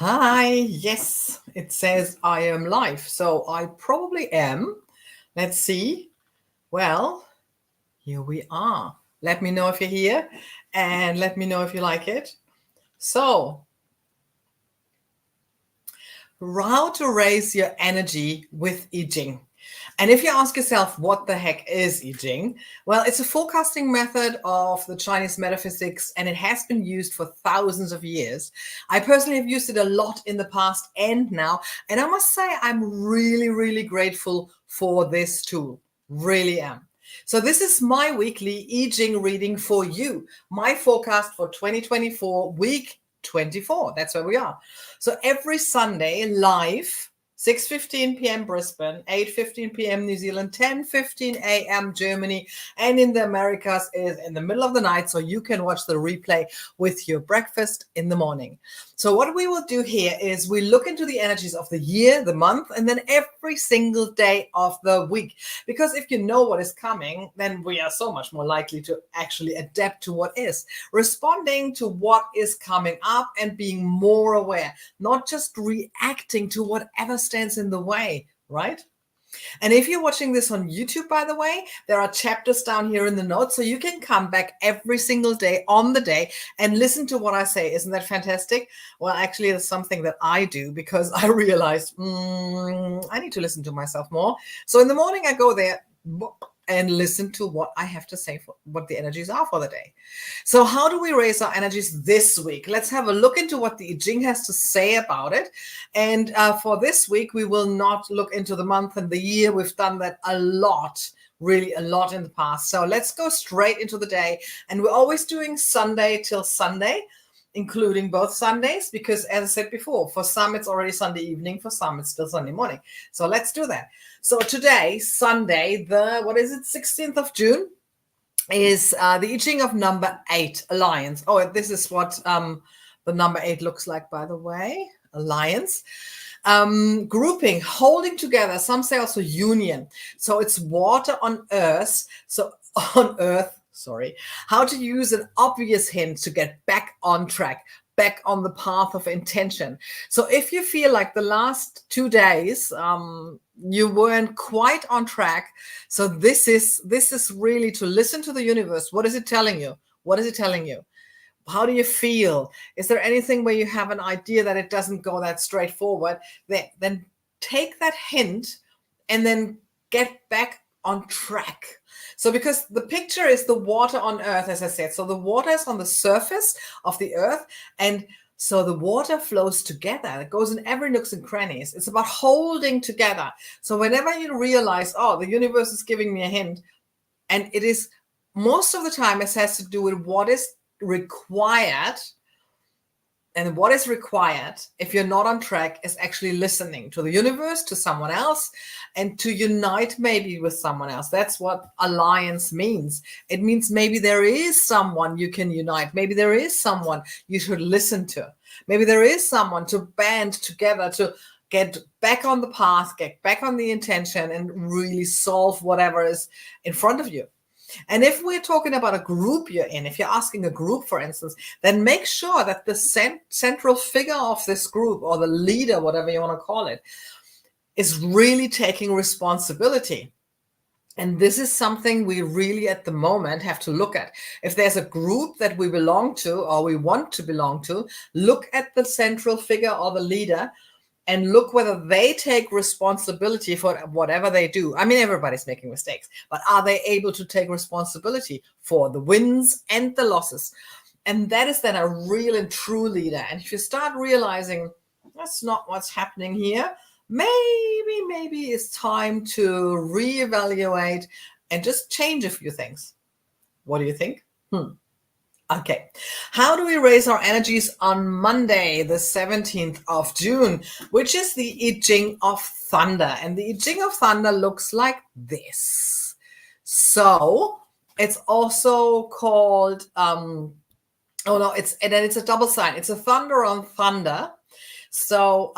Hi, yes, it says I am live. So I probably am. Let's see. Well, here we are. Let me know if you're here and let me know if you like it. So, how to raise your energy with I Ching. And if you ask yourself, what the heck is I Ching? Well, it's a forecasting method of the Chinese Metaphysics, and it has been used for thousands of years. I personally have used it a lot in the past and now, and I must say I'm really, really grateful for this tool. Really am. So this is my weekly I Ching reading for you, my forecast for 2024, week 24. That's where we are. So every Sunday live, 6:15 p.m. Brisbane, 8:15 p.m. New Zealand, 10:15 a.m. Germany, and in the Americas is in the middle of the night, so you can watch the replay with your breakfast in the morning. So what we will do here is we look into the energies of the year, the month, and then every single day of the week. Because if you know what is coming, then we are so much more likely to actually adapt to what is, responding to what is coming up and being more aware, not just reacting to whatever stands in the way, right? And if you're watching this on YouTube, by the way, there are chapters down here in the notes, so you can come back every single day on the day and listen to what I say. Isn't that fantastic? Well, actually, it's something that I do because I realized I need to listen to myself more. So in the morning, I go there and listen to what I have to say, for what the energies are for the day. So how do we raise our energies this week? Let's have a look into what the I Ching has to say about it. And for this week, we will not look into the month and the year. We've done that a lot, really a lot in the past. So let's go straight into the day. And we're always doing Sunday till Sunday, including both Sundays, because as I said before, for some it's already Sunday evening, for some it's still Sunday morning. So let's do that. So today, Sunday, the, 16th of June, is the I Ching of number 8, Alliance. Oh, this is what the number 8 looks like, by the way, Alliance. Grouping, holding together, some say also union. So it's water on earth. So on earth, sorry, how to use an obvious hint to get back on track, back on the path of intention. So if you feel like the last 2 days you weren't quite on track, so this is really to listen to the universe. What is it telling you? What is it telling you? How do you feel? Is there anything where you have an idea that it doesn't go that straightforward? Then take that hint and then get back on track. So because the picture is the water on earth, as I said, so the water is on the surface of the earth, and so the water flows together. It goes in every nooks and crannies. It's about holding together. So whenever you realize, oh, the universe is giving me a hint, and it is most of the time it has to do with what is required. And what is required, if you're not on track, is actually listening to the universe, to someone else, and to unite maybe with someone else. That's what alliance means. It means maybe there is someone you can unite. Maybe there is someone you should listen to. Maybe there is someone to band together to get back on the path, get back on the intention, and really solve whatever is in front of you. And if we're talking about a group you're in, if you're asking a group, for instance, then make sure that the central figure of this group, or the leader, whatever you want to call it, is really taking responsibility. And this is something we really at the moment have to look at. If there's a group that we belong to or we want to belong to, look at the central figure or the leader and look whether they take responsibility for whatever they do. I mean, everybody's making mistakes, but are they able to take responsibility for the wins and the losses? And that is then a real and true leader. And if you start realizing that's not what's happening here, maybe it's time to reevaluate and just change a few things. What do you think? Okay, how do we raise our energies on Monday, the 17th of June, which is the I Ching of Thunder? And the I Ching of Thunder looks like this. So it's also called, it's a double sign. It's a thunder on thunder. So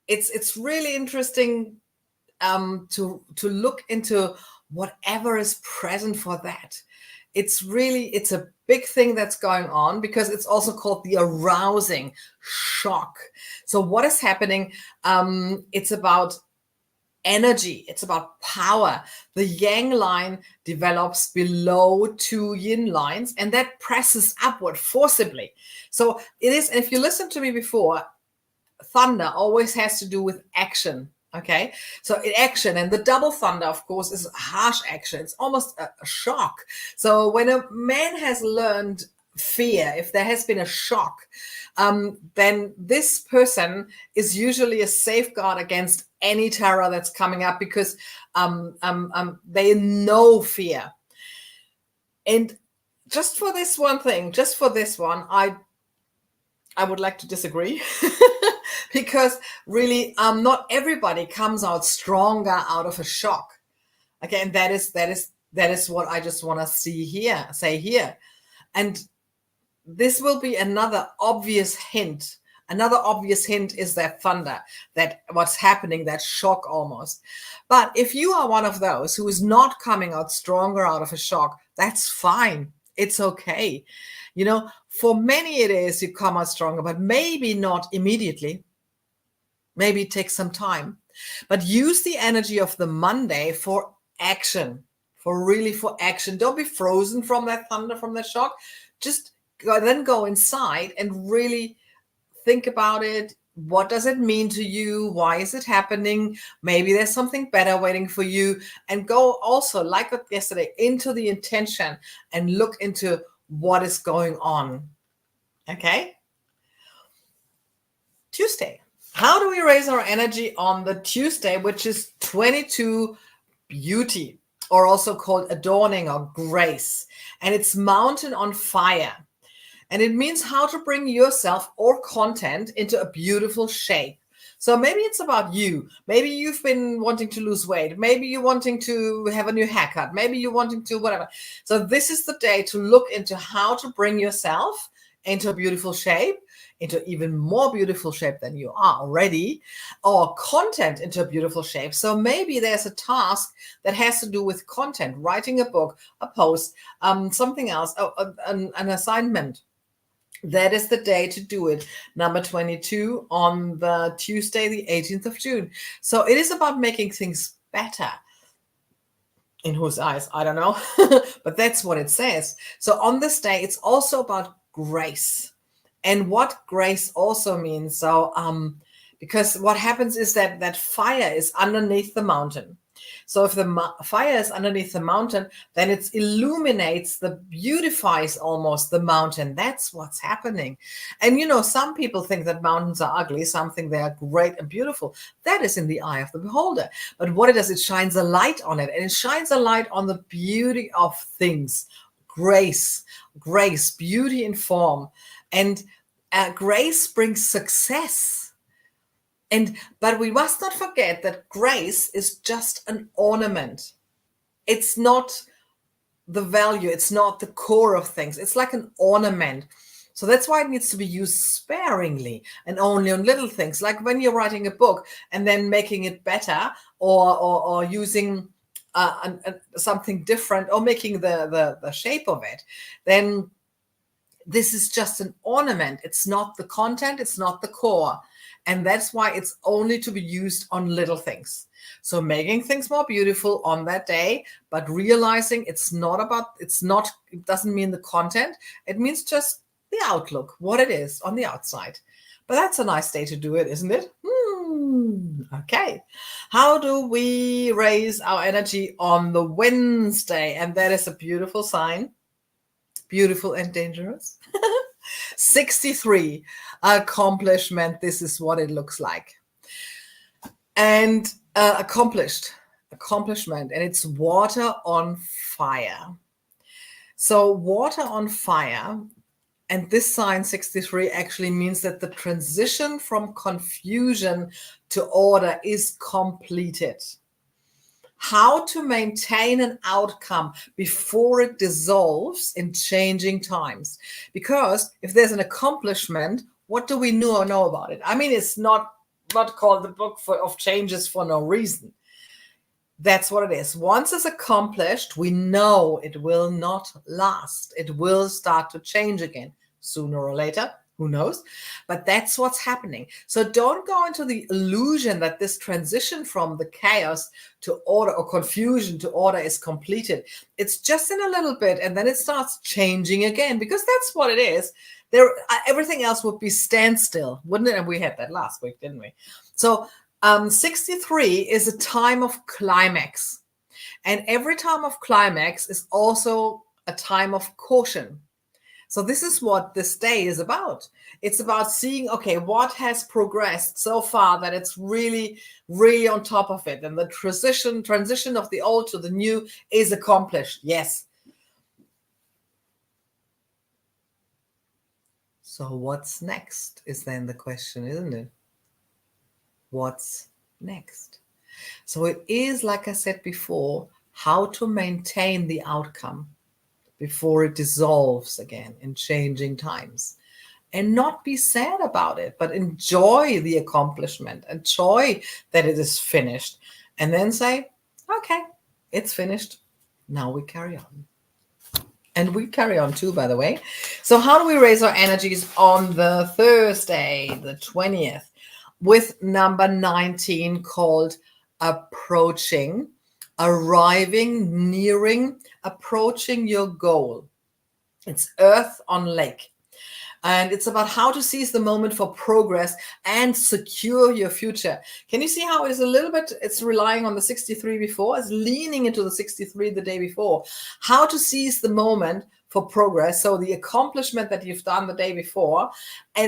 it's really interesting to look into whatever is present for that. It's big thing that's going on, because it's also called the arousing shock. So what is happening? It's about energy. It's about power. The yang line develops below two yin lines, and that presses upward forcibly. So it is, if you listen to me before, thunder always has to do with action. Okay, so in action, and the double thunder, of course, is harsh action. It's almost a shock. So when a man has learned fear, if there has been a shock, then this person is usually a safeguard against any terror that's coming up, because they know fear. And just for this one thing, just for this one, I would like to disagree. Because really, not everybody comes out stronger out of a shock. Okay, and that is what I just want to say here. And this will be another obvious hint. Another obvious hint is that thunder, that what's happening, that shock almost. But if you are one of those who is not coming out stronger out of a shock, that's fine. It's okay. You know, for many it is you come out stronger, but maybe not immediately. Maybe it takes some time. But use the energy of the Monday for action, for action. Don't be frozen from that thunder, from that shock. Just then go inside and really think about it. What does it mean to you? Why is it happening? Maybe there's something better waiting for you. And go also, like yesterday, into the intention and look into what is going on. Okay? Tuesday. How do we raise our energy on the Tuesday, which is 22 beauty, or also called adorning or grace? And it's mountain on fire. And it means how to bring yourself or content into a beautiful shape. So maybe it's about you. Maybe you've been wanting to lose weight. Maybe you're wanting to have a new haircut. Maybe you're wanting to whatever. So this is the day to look into how to bring yourself into a beautiful shape, into even more beautiful shape than you are already, or content into a beautiful shape. So maybe there's a task that has to do with content, writing a book, a post, something else, an assignment. That is the day to do it. Number 22 on the Tuesday, the 18th of June. So it is about making things better. In whose eyes? I don't know. But that's what it says. So on this day, it's also about grace. And what grace also means. So because what happens is that fire is underneath the mountain. So if the fire is underneath the mountain, then it illuminates, beautifies almost the mountain. That's what's happening. And you know, some people think that mountains are ugly. Some think they are great and beautiful. That is in the eye of the beholder. But what it does, it shines a light on it. And it shines a light on the beauty of things. Grace, beauty in form. And grace brings success. But we must not forget that grace is just an ornament. It's not the value. It's not the core of things. It's like an ornament. So that's why it needs to be used sparingly and only on little things. Like when you're writing a book and then making it better, or using something different, or making the shape of it, then this is just an ornament. It's not the content. It's not the core. And that's why it's only to be used on little things. So making things more beautiful on that day, but realizing it doesn't mean the content. It means just the outlook, what it is on the outside. But that's a nice day to do it, isn't it? Okay. How do we raise our energy on the Wednesday? And that is a beautiful sign. Beautiful and dangerous. 63, accomplishment. This is what it looks like. And accomplishment, and it's water on fire. So water on fire, and this sign 63 actually means that the transition from confusion to order is completed. How to maintain an outcome before it dissolves in changing times. Because if there's an accomplishment, what do we know about it? I mean, it's not called the book of changes for no reason. That's what it is. Once it's accomplished, we know it will not last. It will start to change again sooner or later. Who knows? But that's what's happening. So don't go into the illusion that this transition from the chaos to order or confusion to order is completed. It's just in a little bit, and then it starts changing again, because that's what it is. There, everything else would be standstill, wouldn't it? And we had that last week, didn't we? So 63 is a time of climax. And every time of climax is also a time of caution. So this is what this day is about. It's about seeing, okay, what has progressed so far that it's really, really on top of it. And the transition of the old to the new is accomplished. Yes. So what's next is then the question, isn't it? What's next? So it is, like I said before, how to maintain the outcome before it dissolves again in changing times, and not be sad about it, but enjoy the accomplishment, enjoy that it is finished, and then say, okay, it's finished. Now we carry on. And we carry on too, by the way. So how do we raise our energies on the Thursday, the 20th, with number 19, called approaching, arriving, nearing, approaching your goal? It's Earth on Lake. And it's about how to seize the moment for progress and secure your future. Can you see how it's a little bit, it's relying on the 63 before, it's leaning into the 63 the day before. How to seize the moment for progress, so the accomplishment that you've done the day before,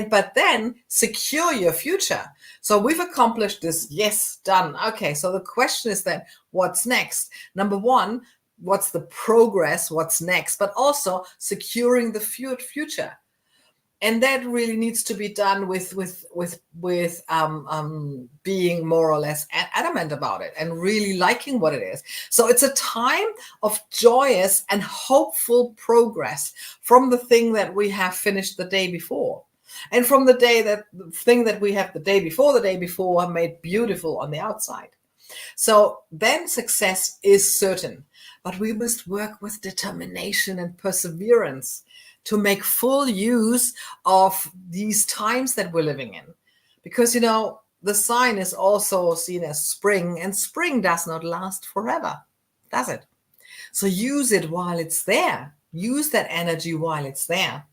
but then secure your future. So we've accomplished this, yes, done. Okay, so the question is then, what's next? Number one, what's the progress, what's next, but also securing the future. And that really needs to be done with being more or less adamant about it and really liking what it is. So it's a time of joyous and hopeful progress from the thing that we have finished the day before, and from the thing that we have the day before made beautiful on the outside. So then success is certain, but we must work with determination and perseverance to make full use of these times that we're living in. Because, you know, the sign is also seen as spring, and spring does not last forever, does it? So use it while it's there. Use that energy while it's there.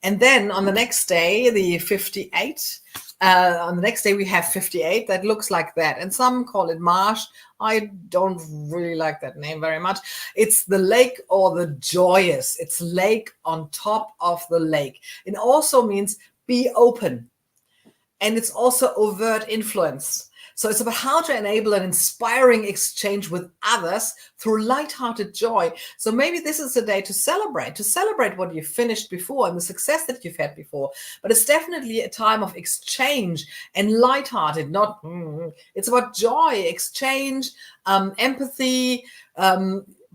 And then on the next day, the 58, on the next day we have 58, that looks like that. And some call it Marsh. I don't really like that name very much. It's the lake, or the Joyous. It's lake on top of the lake. It also means be open. And it's also overt influence. So it's about how to enable an inspiring exchange with others through lighthearted joy. So maybe this is a day to celebrate what you finished before and the success that you've had before. But it's definitely a time of exchange and lighthearted, it's about joy, exchange, empathy,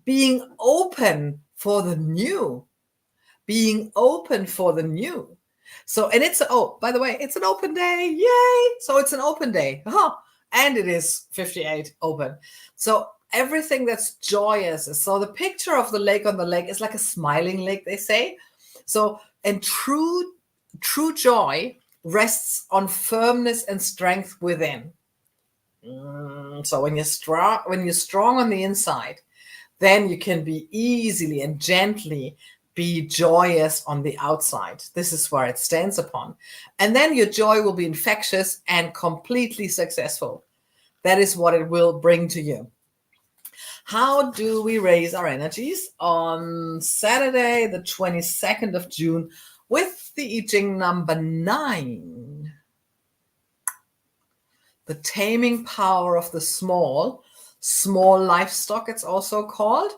being open for the new, So, and it's, oh, by the way, it's an open day. Yay. So it's an open day. And it is 58 open. So everything that's joyous. So the picture of the lake on the lake is like a smiling lake, they say. So, and true joy rests on firmness and strength within. So when you're strong on the inside, then you can be easily and gently be joyous on the outside. This is where it stands upon. And then your joy will be infectious and completely successful. That is what it will bring to you. How do we raise our energies on Saturday, the 22nd of June, with the I Ching number 9? The taming power of the small livestock, it's also called.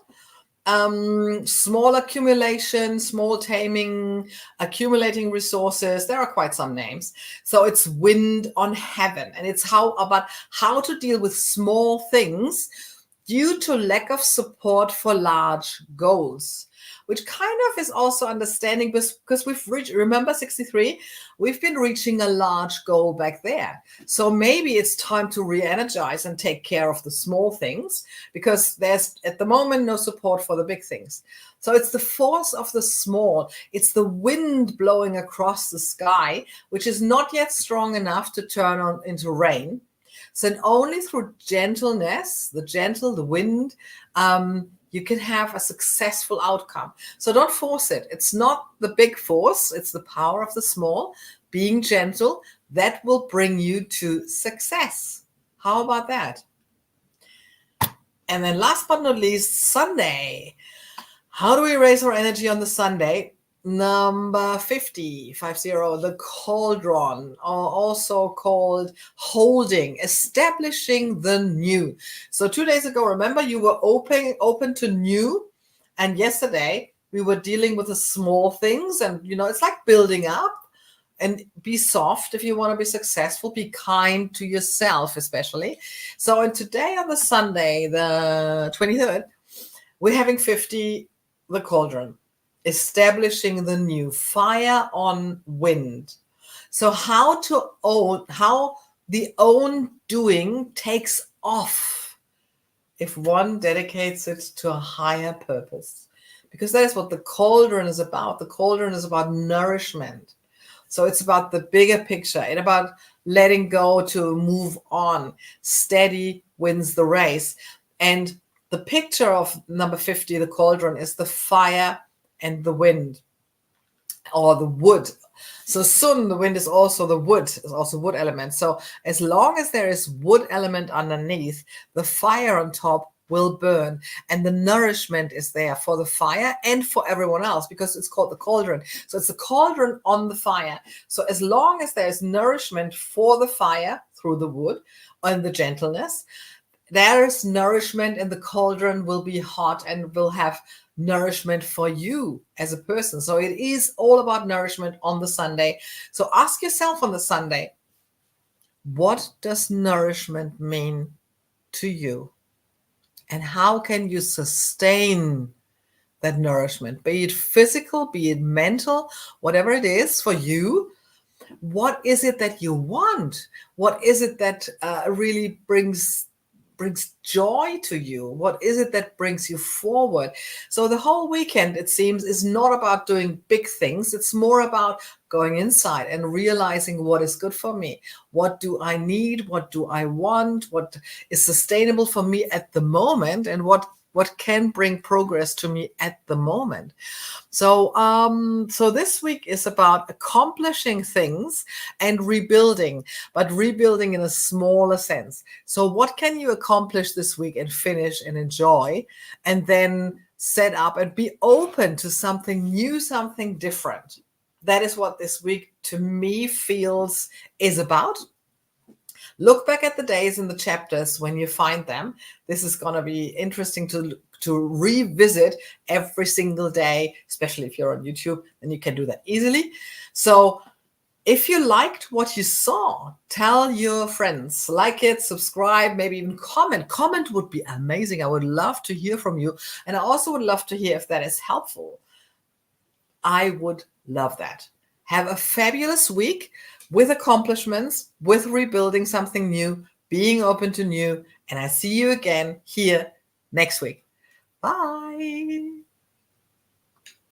Small accumulation, small taming, accumulating resources. There are quite some names. So it's wind on heaven, and it's about how to deal with small things due to lack of support for large goals. which kind of is also understanding, because we've reached, remember 63, we've been reaching a large goal back there. So maybe it's time to re-energize and take care of the small things, because there's at the moment no support for the big things. So it's the force of the small. It's the wind blowing across the sky, which is not yet strong enough to turn on into rain. So only through gentleness, the wind, you can have a successful outcome. So don't force it. It's not the big force. It's the power of the small. Being gentle, that will bring you to success. How about that? And then last but not least, Sunday. How do we raise our energy on the Sunday? Number 50, the Cauldron, or also called holding, establishing the new. So 2 days ago, remember, you were open to new. And yesterday we were dealing with the small things, and it's like building up. And be soft if you want to be successful. Be kind to yourself, especially. So, and today on the Sunday, the 23rd, we're having 50, the Cauldron, establishing the new, fire on wind. So how the own doing takes off if one dedicates it to a higher purpose. Because that is what the Cauldron is about. The Cauldron is about nourishment. So it's about the bigger picture. It's about letting go to move on. Steady wins the race. And the picture of number 50, the Cauldron, is the fire and the wind, or the wood. So Sun, the wind, is also the wood, is also wood element. So as long as there is wood element underneath, the fire on top will burn, and the nourishment is there for the fire and for everyone else, because it's called the Cauldron. So it's the cauldron on the fire. So as long as there's nourishment for the fire through the wood and the gentleness, there is nourishment, and the cauldron will be hot and will have nourishment for you as a person. So it is all about nourishment on the Sunday. So ask yourself on the Sunday, what does nourishment mean to you? And how can you sustain that nourishment? Be it physical, be it mental, whatever it is for you. What is it that you want? What is it that really brings joy to you? What is it that brings you forward? So the whole weekend, it seems, is not about doing big things. It's more about going inside and realizing what is good for me. What do I need? What do I want? What is sustainable for me at the moment? And what can bring progress to me at the moment. So so this week is about accomplishing things and rebuilding, but rebuilding in a smaller sense. So what can you accomplish this week and finish and enjoy, and then set up and be open to something new, something different. That is what this week to me feels is about. Look back at the days in the chapters when you find them. This is going to be interesting to revisit every single day, especially if you're on YouTube, then you can do that easily. So if you liked what you saw, tell your friends, like it, subscribe, maybe even comment. Comment would be amazing. I would love to hear from you. And I also would love to hear if that is helpful. I would love that. Have a fabulous week with accomplishments, with rebuilding something new, being open to new. And I see you again here next week. Bye.